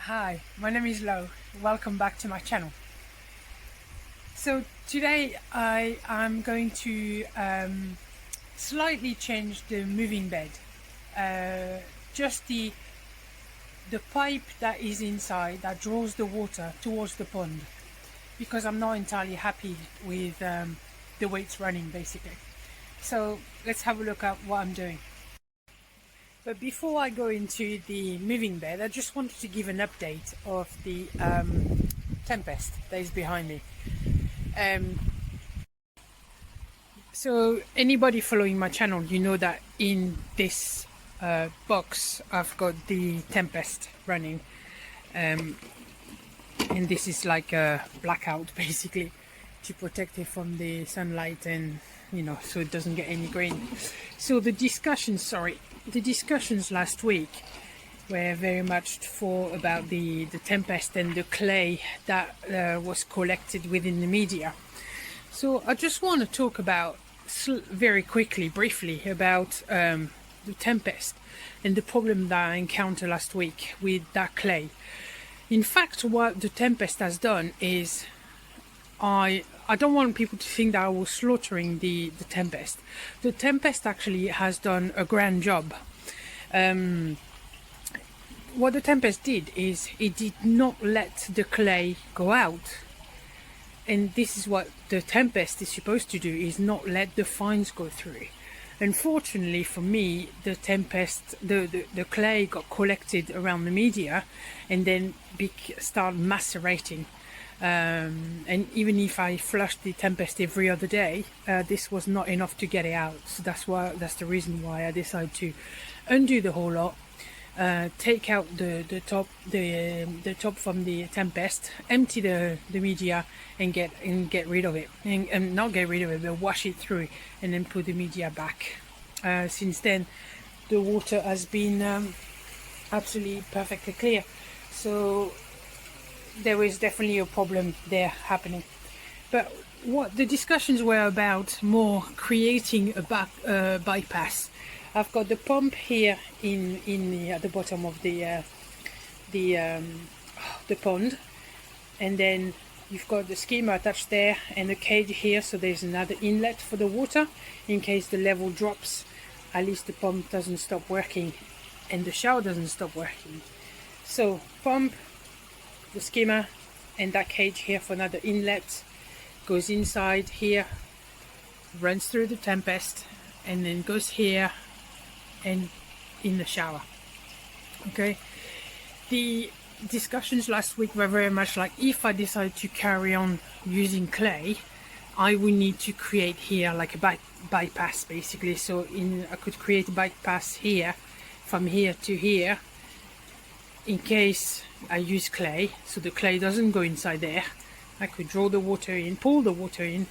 Hi, my name is Lo. Welcome back to my channel. So today I am going to slightly change the moving bed. Just the pipe that is inside that draws the water towards the pond, because I'm not entirely happy with the way it's running basically. So let's have a look at what I'm doing. But before I go into the moving bed, I just wanted to give an update of the Tempest that is behind me. So anybody following my channel, you know that in this box I've got the Tempest running, and this is like a blackout basically to protect it from the sunlight, and so it doesn't get any grain. So the discussions last week were very much about the Tempest and the clay that was collected within the media. So I just want to talk about very quickly, briefly, about the Tempest and the problem that I encountered last week with that clay. In fact, what the Tempest has done is, I don't want people to think that I was slaughtering the Tempest. The Tempest actually has done a grand job. What the Tempest did is it did not let the clay go out. And this is what the Tempest is supposed to do, is not let the fines go through. Unfortunately for me, the Tempest, the clay got collected around the media and then started macerating. And even if I flushed the Tempest every other day, this was not enough to get it out. So that's the reason why I decided to undo the whole lot, take out the top from the Tempest, empty the media, and get rid of it, and not get rid of it, but wash it through, and then put the media back. Since then, the water has been absolutely perfectly clear. So there is definitely a problem there happening. But what the discussions were about, more creating a bypass. I've got the pump here at the bottom of the pond, and then you've got the skimmer attached there and the cage here, so there's another inlet for the water in case the level drops. At least the pump doesn't stop working and the shower doesn't stop working. So pump, the skimmer, and that cage here for another inlet, goes inside here, runs through the Tempest, and then goes here and in the shower. Okay, the discussions last week were very much like, if I decide to carry on using clay, I will need to create here like a bypass basically. So I could create a bypass here, from here to here, in case I use clay, so the clay doesn't go inside there. I could draw the water in, pull the water in,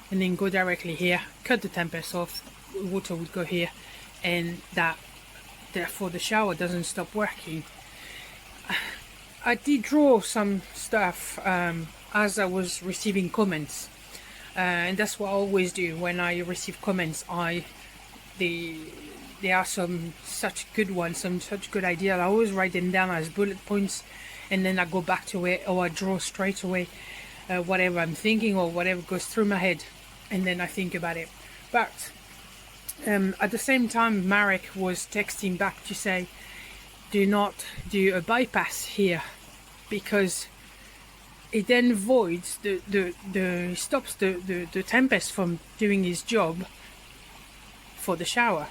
and then go directly here, cut the Tempest off, the water would go here, and therefore the shower doesn't stop working. I did draw some stuff as I was receiving comments, and that's what I always do when I receive comments. There are some such good ones, some such good ideas. I always write them down as bullet points, and then I go back to it, or I draw straight away whatever I'm thinking or whatever goes through my head, and then I think about it. But at the same time, Marek was texting back to say, do not do a bypass here, because it then voids stops the Tempest from doing his job for the shower.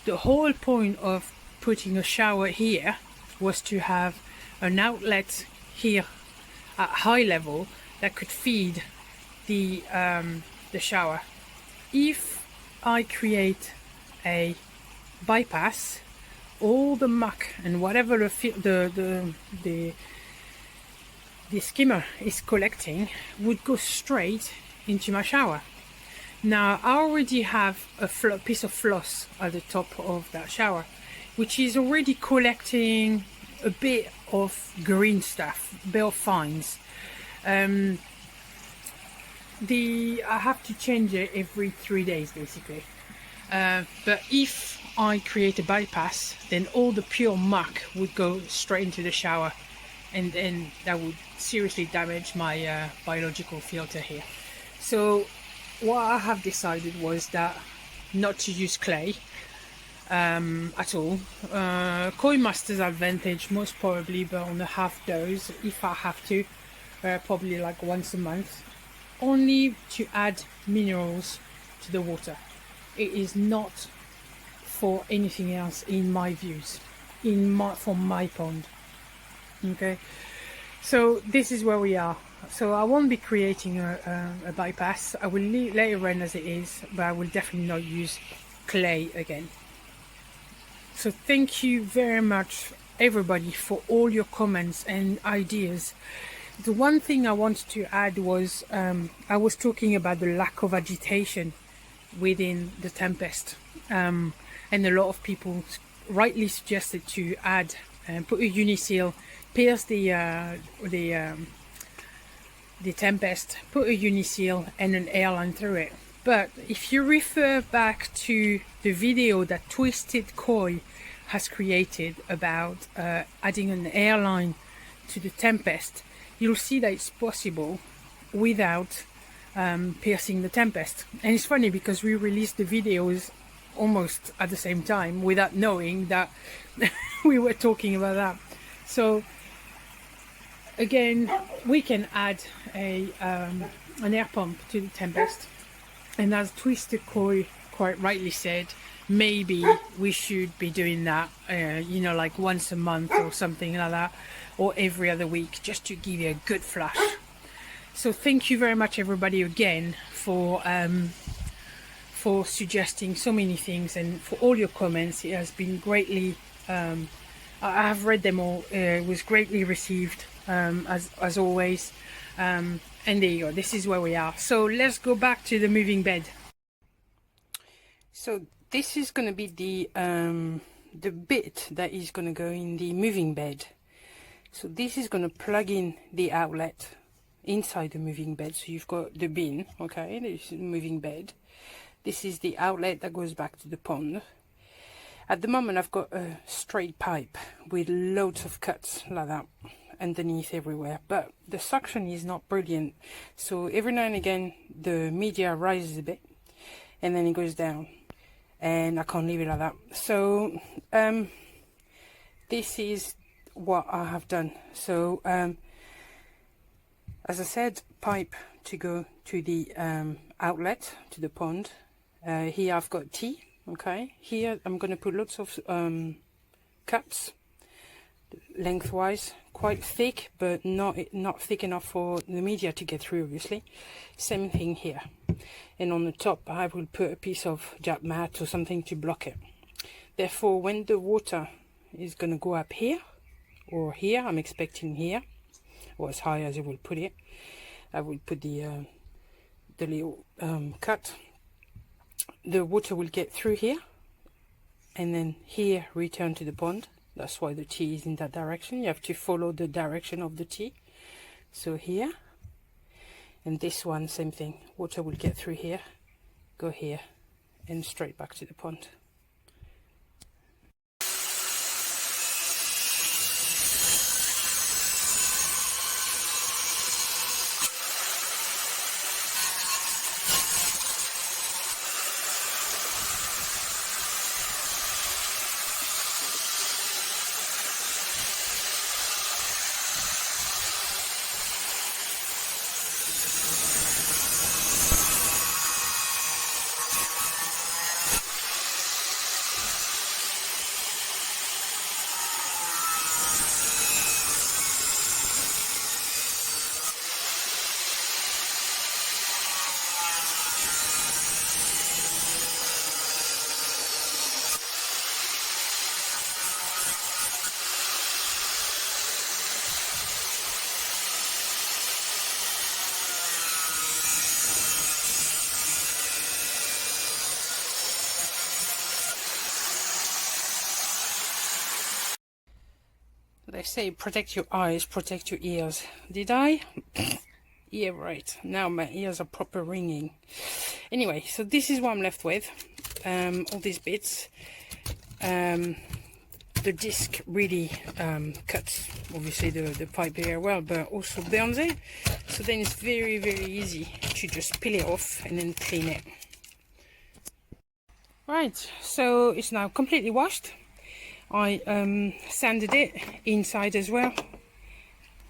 The whole point of putting a shower here was to have an outlet here at high level that could feed the shower. If I create a bypass, all the muck and whatever the skimmer is collecting would go straight into my shower. Now I already have a piece of floss at the top of that shower, which is already collecting a bit of green stuff, a bit of fines. I have to change it every 3 days basically. But if I create a bypass, then all the pure muck would go straight into the shower and then that would seriously damage my biological filter here. So what I have decided was that not to use clay at all. Koi Master's Advantage most probably, but on a half dose if I have to, probably like once a month, only to add minerals to the water. It is not for anything else in my views, for my pond. Okay, so this is where we are. So I won't be creating a bypass. I will let it run as it is, but I will definitely not use clay again. So thank you very much everybody for all your comments and ideas. The one thing I wanted to add was I was talking about the lack of agitation within the Tempest, and a lot of people rightly suggested to add and put a Uniseal, pierce the Tempest, put a Uniseal and an airline through it. But if you refer back to the video that Twisted Koi has created about adding an airline to the Tempest, you'll see that it's possible without piercing the Tempest. And it's funny because we released the videos almost at the same time without knowing that we were talking about that. So again, we can add an air pump to the Tempest, and as Twisted Koi quite rightly said, maybe we should be doing that, you know, like once a month or something like that, or every other week, just to give you a good flush. So thank you very much everybody again for suggesting so many things and for all your comments. It has been greatly, I have read them all. It was greatly received, as always. And there you go, this is where we are. So let's go back to the moving bed. So this is going to be the bit that is going to go in the moving bed. So this is going to plug in the outlet inside the moving bed. So you've got the bin, okay, this is the moving bed. This is the outlet that goes back to the pond. At the moment I've got a straight pipe with loads of cuts like that underneath everywhere, but the suction is not brilliant. So every now and again the media rises a bit and then it goes down, and I can't leave it like that. So this is what I have done. So as I said, pipe to go to the outlet to the pond. Here I've got tea, okay. Here I'm going to put lots of cups lengthwise, quite thick, but not thick enough for the media to get through, obviously. Same thing here. And on the top I will put a piece of jab mat or something to block it. Therefore, when the water is going to go up here or here, I'm expecting here, or as high as I will put it, I will put the little cut. The water will get through here and then here return to the pond. That's why the tea is in that direction. You have to follow the direction of the tea. So here, and this one, same thing. Water will get through here, go here, and straight back to the pond. They say protect your eyes, protect your ears. Did I? Yeah, right. Now my ears are proper ringing. Anyway, so this is what I'm left with. All these bits. the disc really cuts obviously the pipe here well, but also burns it. So then it's very, very easy to just peel it off and then clean it. Right, so it's now completely washed. I sanded it inside as well.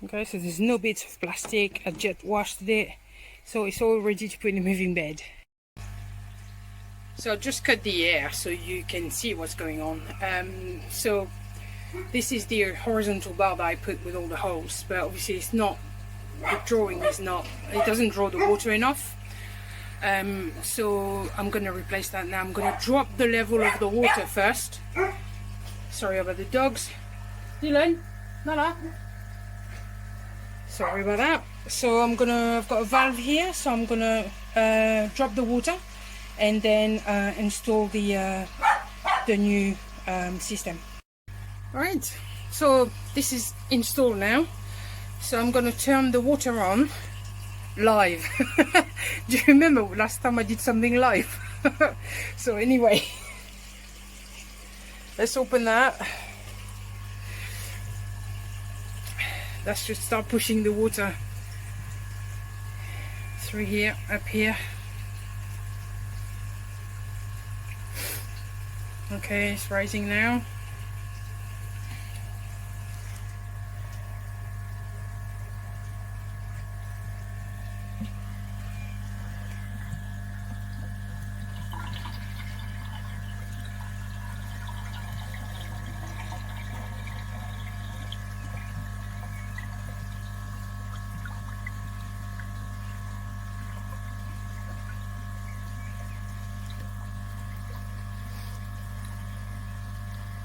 Okay, so there's no bits of plastic. I jet washed it, so it's all ready to put in the moving bed. So I just cut the air so you can see what's going on. So this is the horizontal bar that I put with all the holes, but obviously it's not, the drawing is not, it doesn't draw the water enough. So I'm going to replace that now. I'm going to drop the level of the water first. Sorry about the dogs. Dylan, Nala. Sorry about that. So I've got a valve here, so I'm gonna drop the water and then install the new system. Alright, so this is installed now. So I'm gonna turn the water on live. Do you remember last time I did something live? So anyway, let's open that. Let's just start pushing the water through here, up here. Okay, it's rising now.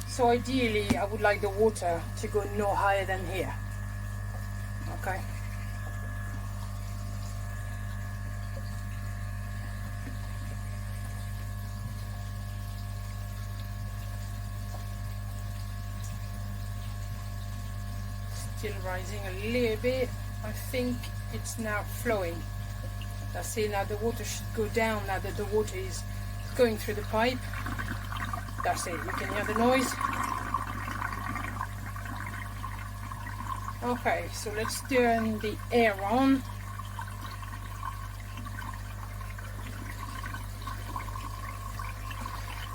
So ideally I would like the water to go no higher than here. Okay. Still rising a little bit. I think it's now flowing. That's it. Now the water should go down now that the water is going through the pipe. That's it, you can hear the noise. Okay, so let's turn the air on.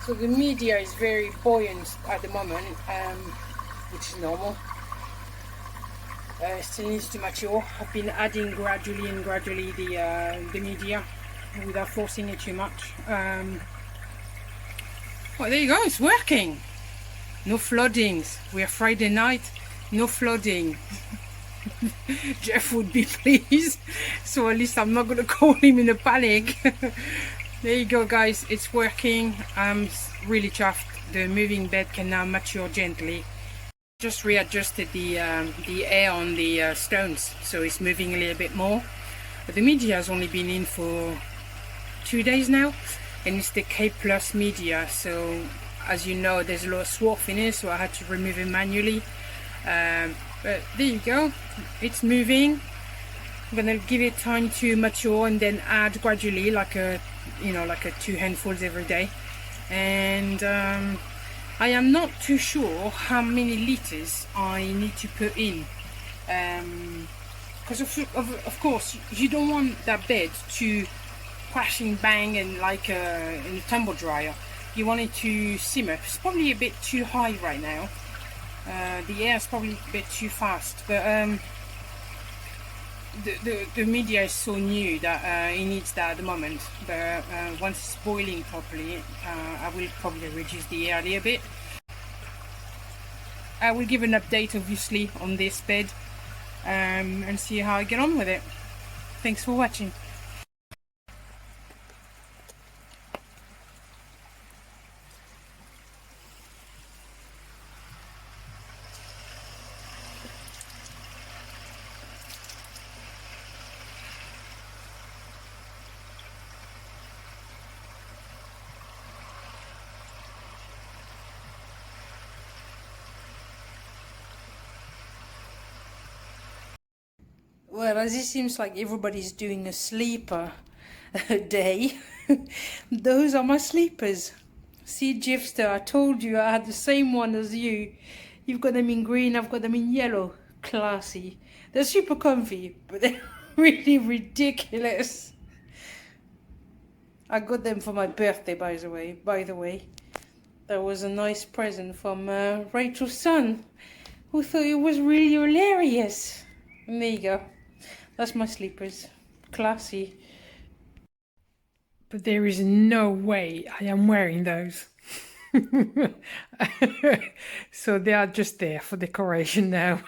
So the media is very buoyant at the moment, which is normal. Still needs to mature. I've been adding gradually the media without forcing it too much. Well, there you go, it's working. No floodings. We're Friday night, no flooding. Jeff would be pleased. So at least I'm not going to call him in a panic. There you go, guys, it's working. I'm really chuffed. The moving bed can now mature gently. Just readjusted the air on the stones, so it's moving a little bit more. But the media has only been in for 2 days now. And it's the K Plus media, so as you know there's a lot of swarf in it, so I had to remove it manually. But there you go, it's moving. I'm gonna give it time to mature and then add gradually, like a 2 handfuls every day. And I am not too sure how many liters I need to put in, because of course you don't want that bed to crashing bang and like in a tumble dryer. You want it to simmer. It's probably a bit too high right now. The air is probably a bit too fast, but the media is so new that it needs that at the moment. But once it's boiling properly, I will probably reduce the air a little bit. I will give an update obviously on this bed and see how I get on with it. Thanks for watching. Well, as it seems like everybody's doing a sleeper day, those are my sleepers. See, Jifster, I told you I had the same one as you. You've got them in green, I've got them in yellow. Classy. They're super comfy, but they're really ridiculous. I got them for my birthday, by the way. That was a nice present from Rachel's son, who thought it was really hilarious. And there you go. That's my sleepers. Classy. But there is no way I am wearing those. So they are just there for decoration now.